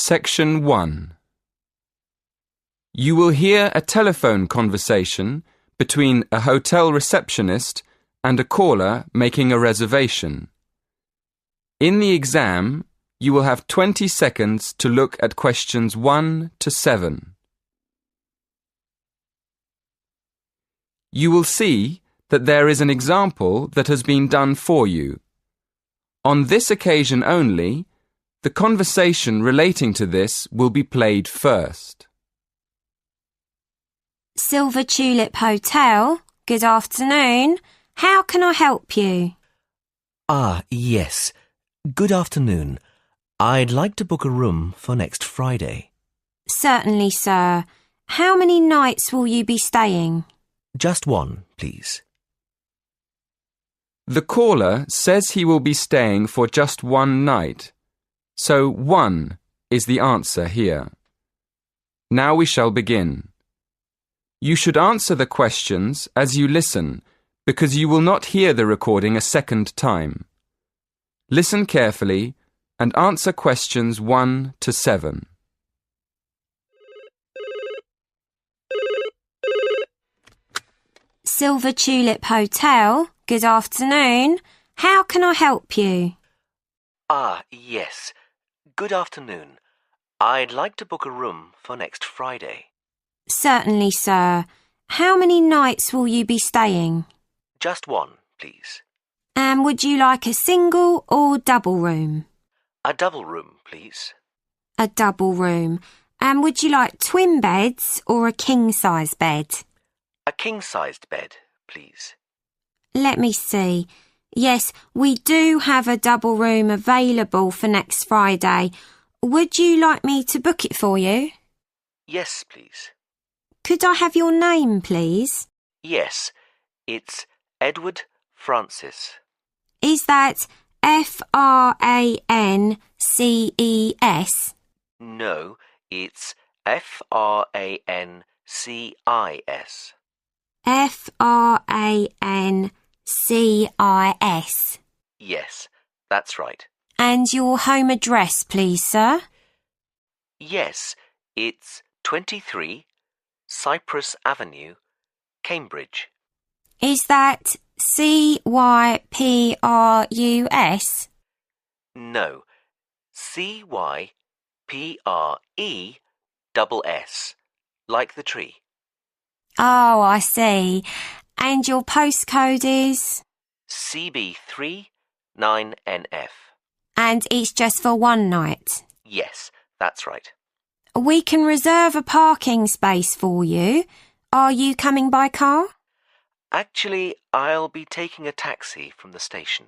Section 1. You will hear a telephone conversation between a hotel receptionist and a caller making a reservation. In the exam, you will have 20 seconds to look at questions 1 to 7. You will see that there is an example that has been done for you. On this occasion only, the conversation relating to this will be played first. Silver Tulip Hotel, good afternoon. How can I help you? Yes. Good afternoon. I'd like to book a room for next Friday. Certainly, sir. How many nights will you be staying? Just one, please. The caller says he will be staying for just one night. So 1 is the answer here. Now we shall begin. You should answer the questions as you listen, because you will not hear the recording a second time. Listen carefully and answer questions 1 to 7. Silver Tulip Hotel, good afternoon. How can I help you? Yes. Good afternoon. I'd like to book a room for next Friday. Certainly, sir. How many nights will you be staying? Just one, please. And would you like a single or double room? A double room, please. A double room. And would you like twin beds or a king-size bed? A king-sized bed, please. Let me see. Yes, we do have a double room available for next Friday. Would you like me to book it for you? Yes, please. Could I have your name, please? Yes, it's Edward Francis. Is that Frances? No, it's Francis. Francis. Yes, that's right. And your home address, please, sir? Yes, it's 23 Cypress Avenue, Cambridge. Is that Cyprus? No, Cypreess, like the tree. Oh, I see. And your postcode is? CB3 9NF. And it's just for one night? Yes, that's right. We can reserve a parking space for you. Are you coming by car? Actually, I'll be taking a taxi from the station.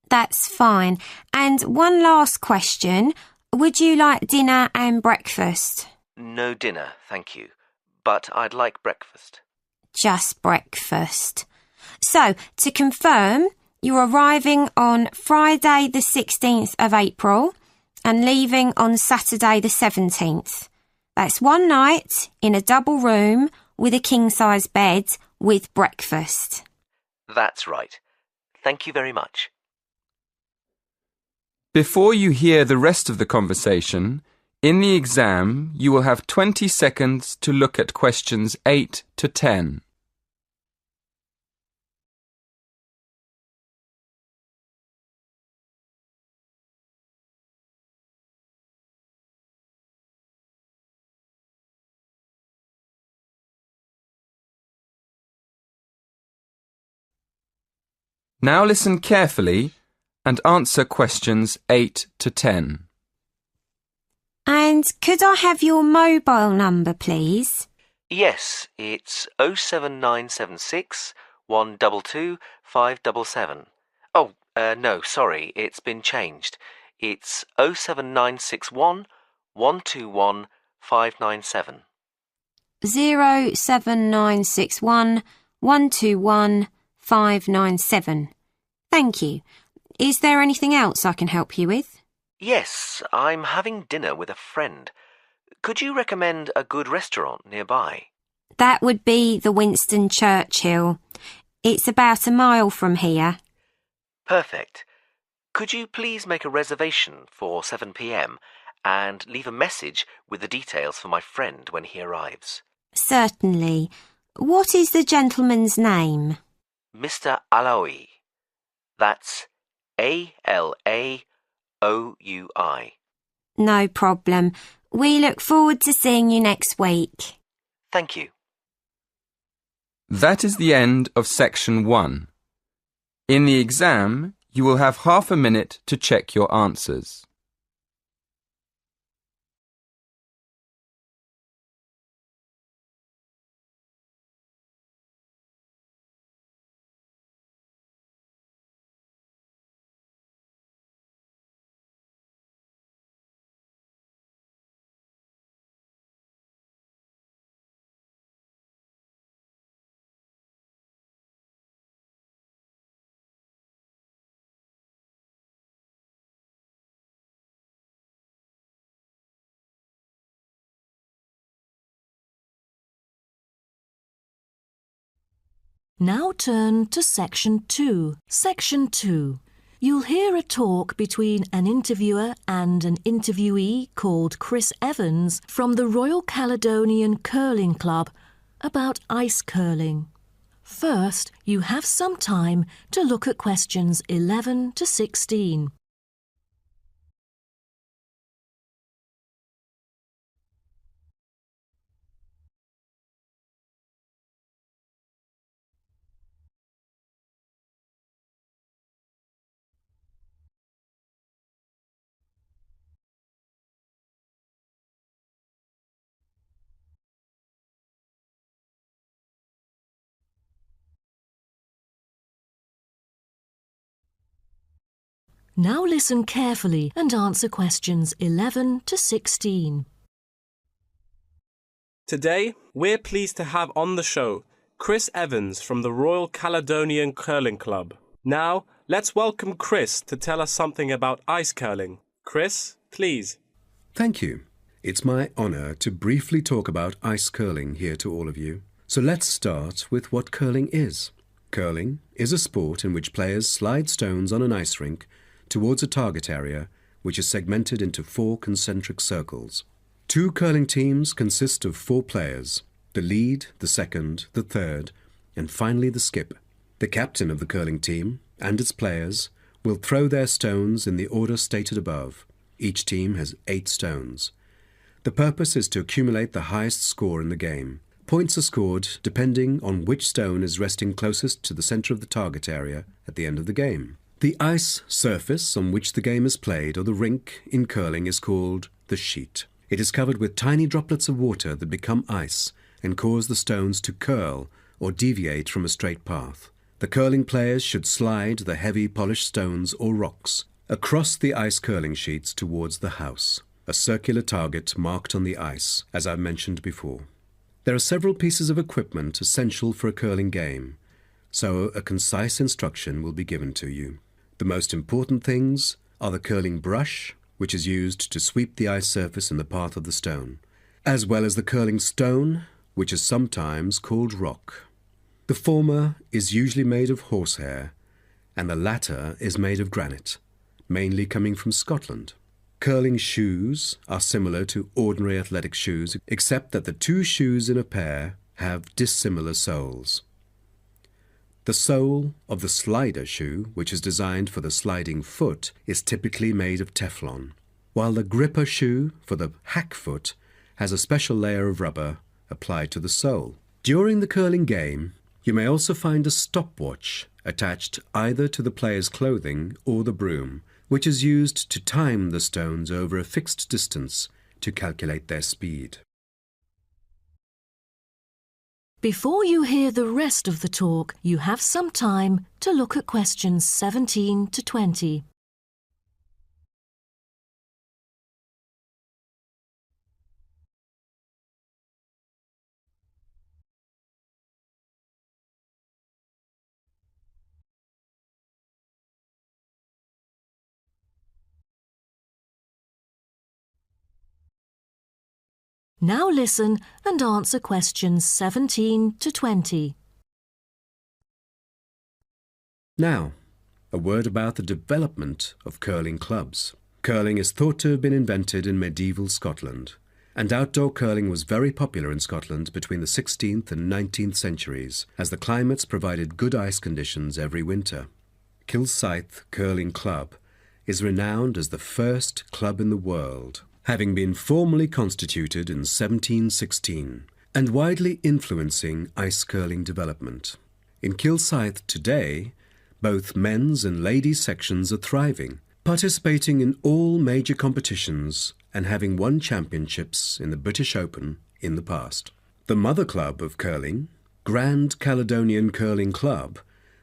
That's fine. And one last question. Would you like dinner and breakfast? No dinner, thank you. But I'd like breakfast. Just breakfast. So, to confirm, you're arriving on Friday the 16th of April and leaving on Saturday the 17th. That's one night in a double room with a king-size bed with breakfast. That's right. Thank you very much. Before you hear the rest of the conversation, in the exam you will have 20 seconds to look at questions 8 to 10. Now listen carefully and answer questions 8 to 10. And could I have your mobile number, please? Yes, it's 07976 122 577. Oh, no, sorry, it's been changed. It's 07961 121 597. 07961 121 597. Thank you. Is there anything else I can help you with? Yes, I'm having dinner with a friend. Could you recommend a good restaurant nearby? That would be the Winston Churchill. It's about a mile from here. Perfect. Could you please make a reservation for 7 p.m. and leave a message with the details for my friend when he arrives. Certainly. What is the gentleman's name? Mr. Alaoui. That's Alaoui. No problem. We look forward to seeing you next week. Thank you. That is the end of section 1. In the exam, you will have half a minute to check your answers. Now turn to Section 2. Section 2. You'll hear a talk between an interviewer and an interviewee called Chris Evans from the Royal Caledonian Curling Club about ice curling. First, you have some time to look at questions 11 to 16. Now listen carefully and answer questions 11 to 16. Today, we're pleased to have on the show Chris Evans from the Royal Caledonian Curling Club. Now, let's welcome Chris to tell us something about ice curling. Chris, please. Thank you. It's my honour to briefly talk about ice curling here to all of you. So let's start with what curling is. Curling is a sport in which players slide stones on an ice rink towards a target area which is segmented into 4 concentric circles. 2 curling teams consist of 4 players, the lead, the second, the third, and finally the skip. The captain of the curling team and its players will throw their stones in the order stated above. Each team has 8 stones. The purpose is to accumulate the highest score in the game. Points are scored depending on which stone is resting closest to the centre of the target area at the end of the game. The ice surface on which the game is played, or the rink in curling, is called the sheet. It is covered with tiny droplets of water that become ice and cause the stones to curl or deviate from a straight path. The curling players should slide the heavy polished stones or rocks across the ice curling sheets towards the house, a circular target marked on the ice, as I mentioned before. There are several pieces of equipment essential for a curling game, so a concise instruction will be given to you. The most important things are the curling brush, which is used to sweep the ice surface in the path of the stone, as well as the curling stone, which is sometimes called rock. The former is usually made of horsehair, and the latter is made of granite, mainly coming from Scotland. Curling shoes are similar to ordinary athletic shoes, except that the 2 shoes in a pair have dissimilar soles. The sole of the slider shoe, which is designed for the sliding foot, is typically made of Teflon, while the gripper shoe for the hack foot has a special layer of rubber applied to the sole. During the curling game, you may also find a stopwatch attached either to the player's clothing or the broom, which is used to time the stones over a fixed distance to calculate their speed. Before you hear the rest of the talk, you have some time to look at questions 17 to 20. Now listen and answer questions 17 to 20. Now, a word about the development of curling clubs. Curling is thought to have been invented in medieval Scotland, and outdoor curling was very popular in Scotland between the 16th and 19th centuries, as the climates provided good ice conditions every winter. Kilsyth Curling Club is renowned as the first club in the world, having been formally constituted in 1716, and widely influencing ice curling development. In Kilsyth today, both men's and ladies' sections are thriving, participating in all major competitions and having won championships in the British Open in the past. The mother club of curling, Grand Caledonian Curling Club,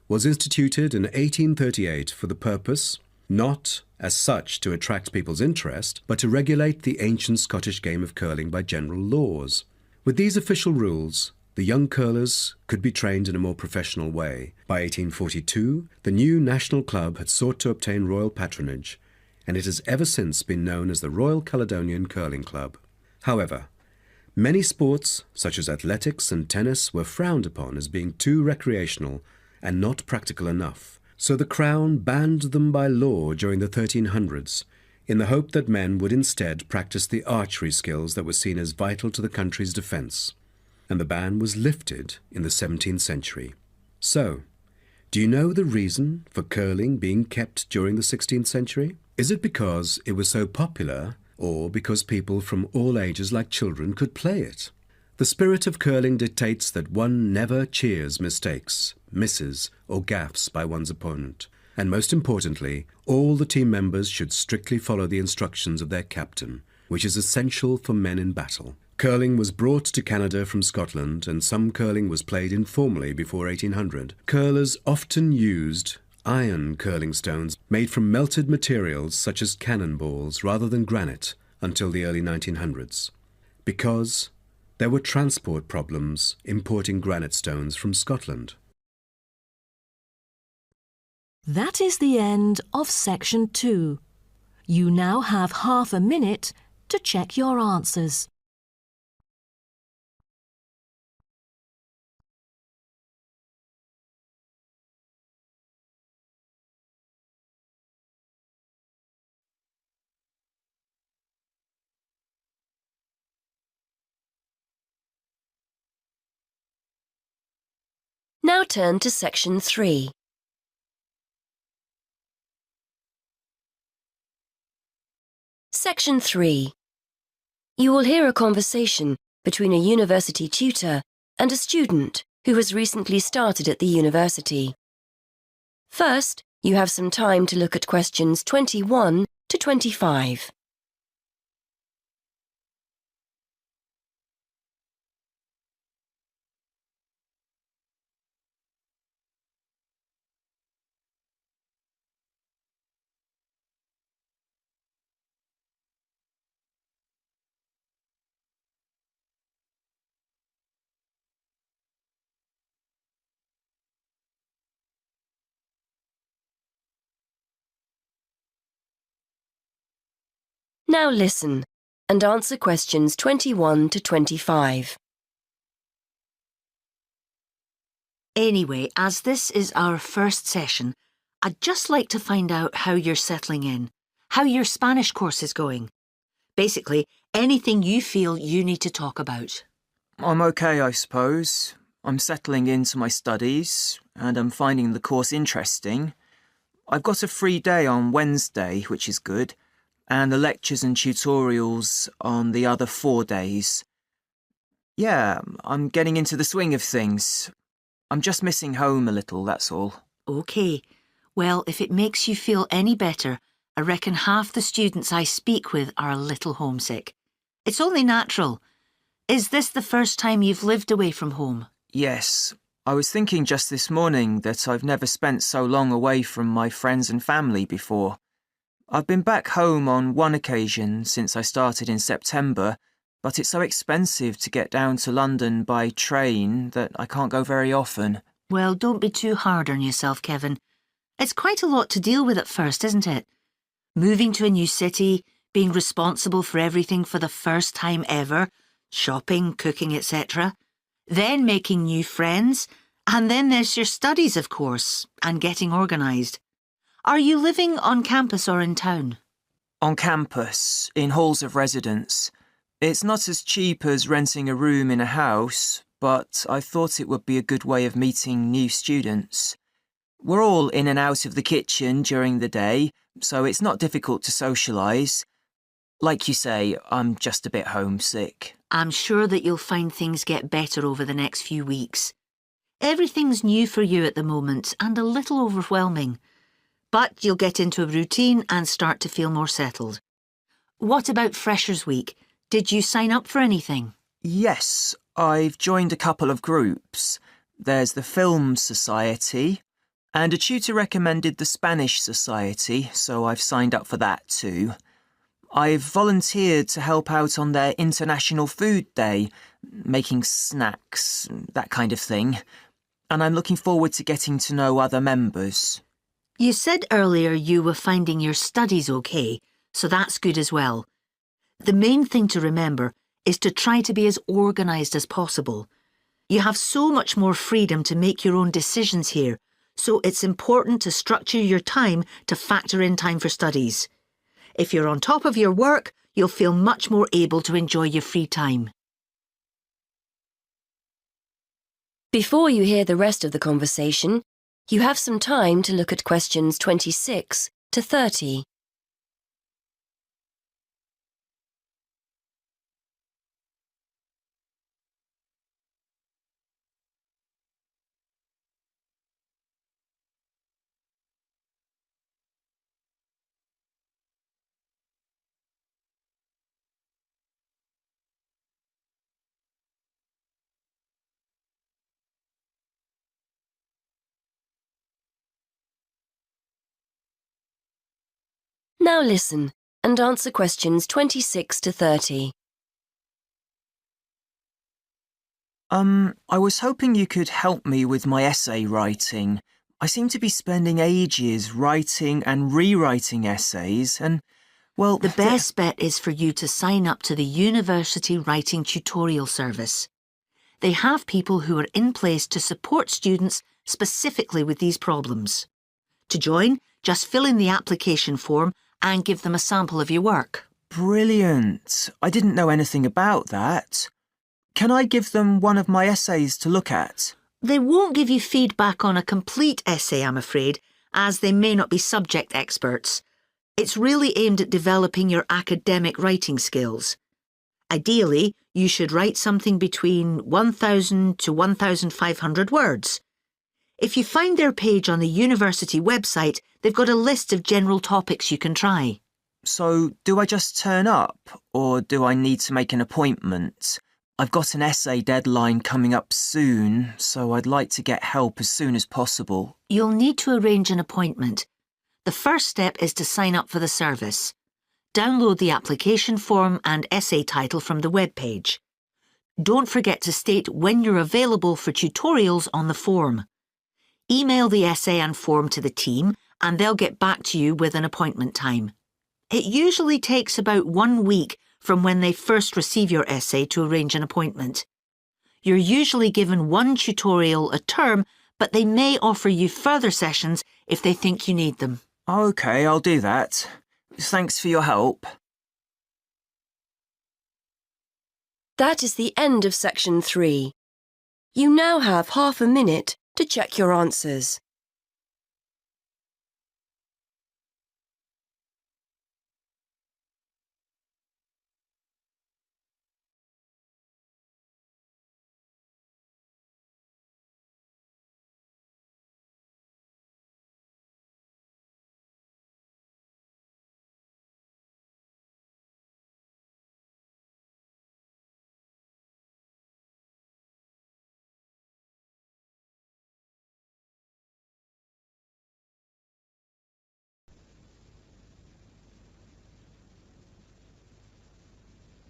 was instituted in 1838 for the purpose, not as such to attract people's interest, but to regulate the ancient Scottish game of curling by general laws. With these official rules, the young curlers could be trained in a more professional way. By 1842, the new national club had sought to obtain royal patronage, and it has ever since been known as the Royal Caledonian Curling Club. However, many sports, such as athletics and tennis, were frowned upon as being too recreational and not practical enough, so the Crown banned them by law during the 1300s, in the hope that men would instead practice the archery skills that were seen as vital to the country's defence. And the ban was lifted in the 17th century. So, do you know the reason for curling being kept during the 16th century? Is it because it was so popular, or because people from all ages like children could play it? The spirit of curling dictates that one never cheers mistakes, misses, or gaffes by one's opponent. And most importantly, all the team members should strictly follow the instructions of their captain, which is essential for men in battle. Curling was brought to Canada from Scotland, and some curling was played informally before 1800. Curlers often used iron curling stones made from melted materials such as cannonballs rather than granite until the early 1900s, because there were transport problems importing granite stones from Scotland. That is the end of section 2. You now have half a minute to check your answers. Now turn to section 3. Section 3. You will hear a conversation between a university tutor and a student who has recently started at the university. First, you have some time to look at questions 21 to 25. Now listen and answer questions 21 to 25. Anyway, as this is our first session, I'd just like to find out how you're settling in, how your Spanish course is going. Basically, anything you feel you need to talk about. I'm okay, I suppose. I'm settling into my studies, and I'm finding the course interesting. I've got a free day on Wednesday, which is good, and the lectures and tutorials on the other 4 days. Yeah, I'm getting into the swing of things. I'm just missing home a little, that's all. OK. Well, if it makes you feel any better, I reckon half the students I speak with are a little homesick. It's only natural. Is this the first time you've lived away from home? Yes. I was thinking just this morning that I've never spent so long away from my friends and family before. I've been back home on one occasion since I started in September, but it's so expensive to get down to London by train that I can't go very often. Well, don't be too hard on yourself, Kevin. It's quite a lot to deal with at first, isn't it? Moving to a new city, being responsible for everything for the first time ever, shopping, cooking, etc. Then making new friends, and then there's your studies, of course, and getting organised. Are you living on campus or in town? on campus, in halls of residence. It's not as cheap as renting a room in a house, but I thought it would be a good way of meeting new students. We're all in and out of the kitchen during the day, so it's not difficult to socialise. Like you say, I'm just a bit homesick. I'm sure that you'll find things get better over the next few weeks. Everything's new for you at the moment and a little overwhelming. But you'll get into a routine and start to feel more settled. What about Freshers' Week? Did you sign up for anything? Yes, I've joined a couple of groups. There's the Film Society, and a tutor recommended the Spanish Society, so I've signed up for that too. I've volunteered to help out on their International Food Day, making snacks, that kind of thing, and I'm looking forward to getting to know other members. You said earlier you were finding your studies okay, so that's good as well. The main thing to remember is to try to be as organised as possible. You have so much more freedom to make your own decisions here, so it's important to structure your time to factor in time for studies. If you're on top of your work, you'll feel much more able to enjoy your free time. Before you hear the rest of the conversation, you have some time to look at questions 26 to 30. Now listen and answer questions 26 to 30. I was hoping you could help me with my essay writing. I seem to be spending ages writing and rewriting essays and, well... The best bet is for you to sign up to the University Writing Tutorial Service. They have people who are in place to support students specifically with these problems. To join, just fill in the application form and give them a sample of your work. Brilliant. I didn't know anything about that. Can I give them one of my essays to look at? They won't give you feedback on a complete essay, I'm afraid, as they may not be subject experts. It's really aimed at developing your academic writing skills. Ideally, you should write something between 1,000 to 1,500 words. If you find their page on the university website, they've got a list of general topics you can try. So, do I just turn up, or do I need to make an appointment? I've got an essay deadline coming up soon, so I'd like to get help as soon as possible. You'll need to arrange an appointment. The first step is to sign up for the service. Download the application form and essay title from the webpage. Don't forget to state when you're available for tutorials on the form. Email the essay and form to the team and they'll get back to you with an appointment time. It usually takes about 1 week from when they first receive your essay to arrange an appointment. You're usually given 1 tutorial a term, but they may offer you further sessions if they think you need them. OK, I'll do that. Thanks for your help. That is the end of section 3. You now have half a minute to check your answers.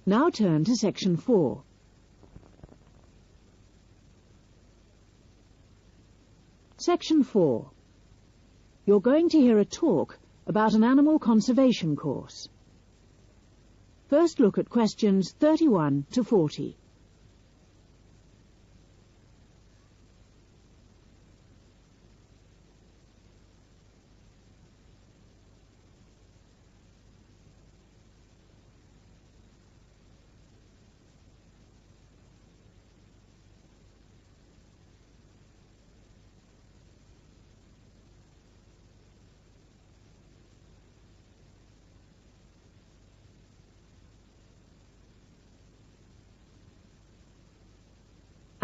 Now turn to section 4. Section 4. You're going to hear a talk about an animal conservation course. First look at questions 31 to 40.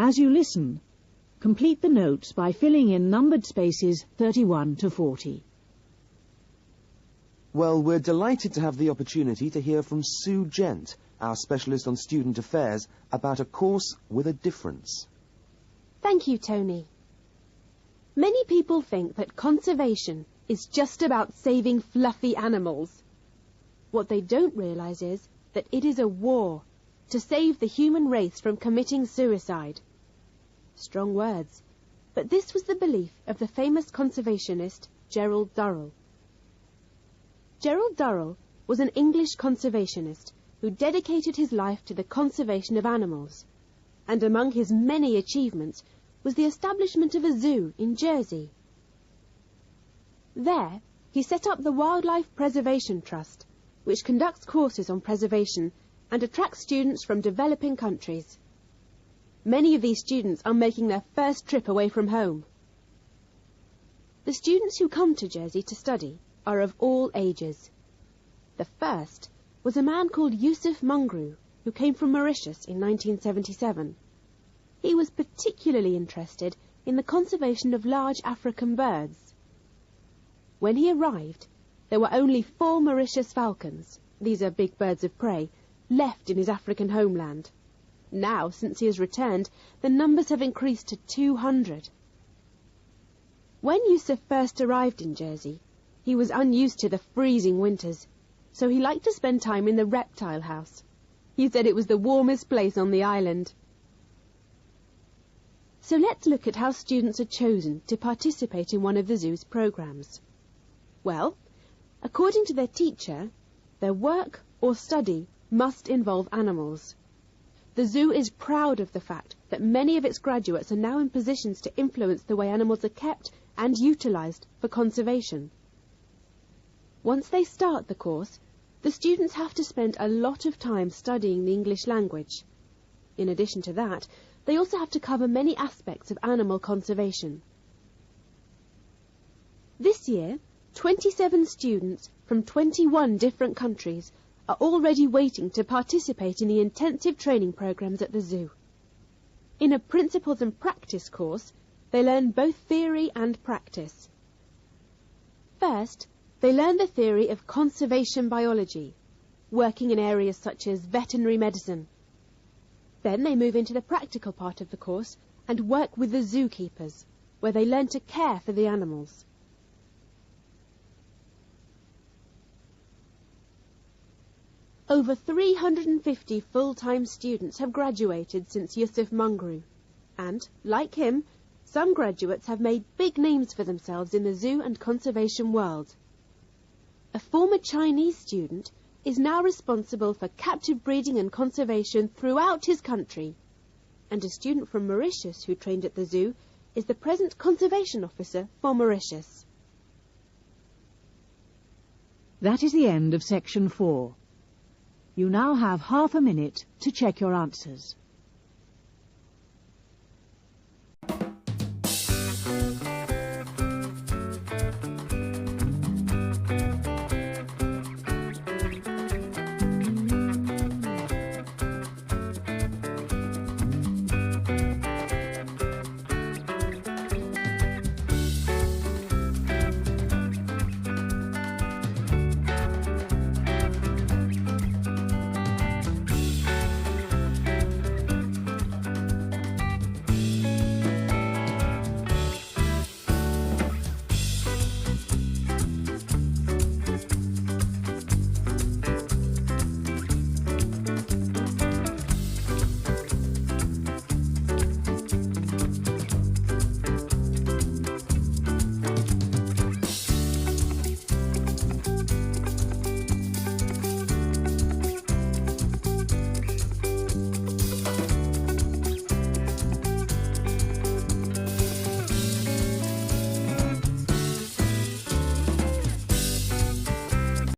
As you listen, complete the notes by filling in numbered spaces 31 to 40. Well, we're delighted to have the opportunity to hear from Sue Gent, our specialist on student affairs, about a course with a difference. Thank you, Tony. Many people think that conservation is just about saving fluffy animals. What they don't realise is that it is a war to save the human race from committing suicide. Strong words, but this was the belief of the famous conservationist Gerald Durrell. Gerald Durrell was an English conservationist who dedicated his life to the conservation of animals, and among his many achievements was the establishment of a zoo in Jersey. There, he set up the Wildlife Preservation Trust, which conducts courses on preservation and attracts students from developing countries. Many of these students are making their first trip away from home. The students who come to Jersey to study are of all ages. The first was a man called Yusuf Mungru, who came from Mauritius in 1977. He was particularly interested in the conservation of large African birds. When he arrived, there were only 4 Mauritius falcons, these are big birds of prey, left in his African homeland. Now, since he has returned, the numbers have increased to 200. When Yusuf first arrived in Jersey, he was unused to the freezing winters, so he liked to spend time in the reptile house. He said it was the warmest place on the island. So let's look at how students are chosen to participate in one of the zoo's programs. Well, according to their teacher, their work or study must involve animals. The zoo is proud of the fact that many of its graduates are now in positions to influence the way animals are kept and utilised for conservation. Once they start the course, the students have to spend a lot of time studying the English language. In addition to that, they also have to cover many aspects of animal conservation. This year, 27 students from 21 different countries are already waiting to participate in the intensive training programs at the zoo. In a Principles and Practice course, they learn both theory and practice. First, they learn the theory of conservation biology, working in areas such as veterinary medicine. Then they move into the practical part of the course and work with the zookeepers, where they learn to care for the animals. Over 350 full-time students have graduated since Yusuf Mungru, and, like him, some graduates have made big names for themselves in the zoo and conservation world. A former Chinese student is now responsible for captive breeding and conservation throughout his country, and a student from Mauritius who trained at the zoo is the present conservation officer for Mauritius. That is the end of section 4. You now have half a minute to check your answers.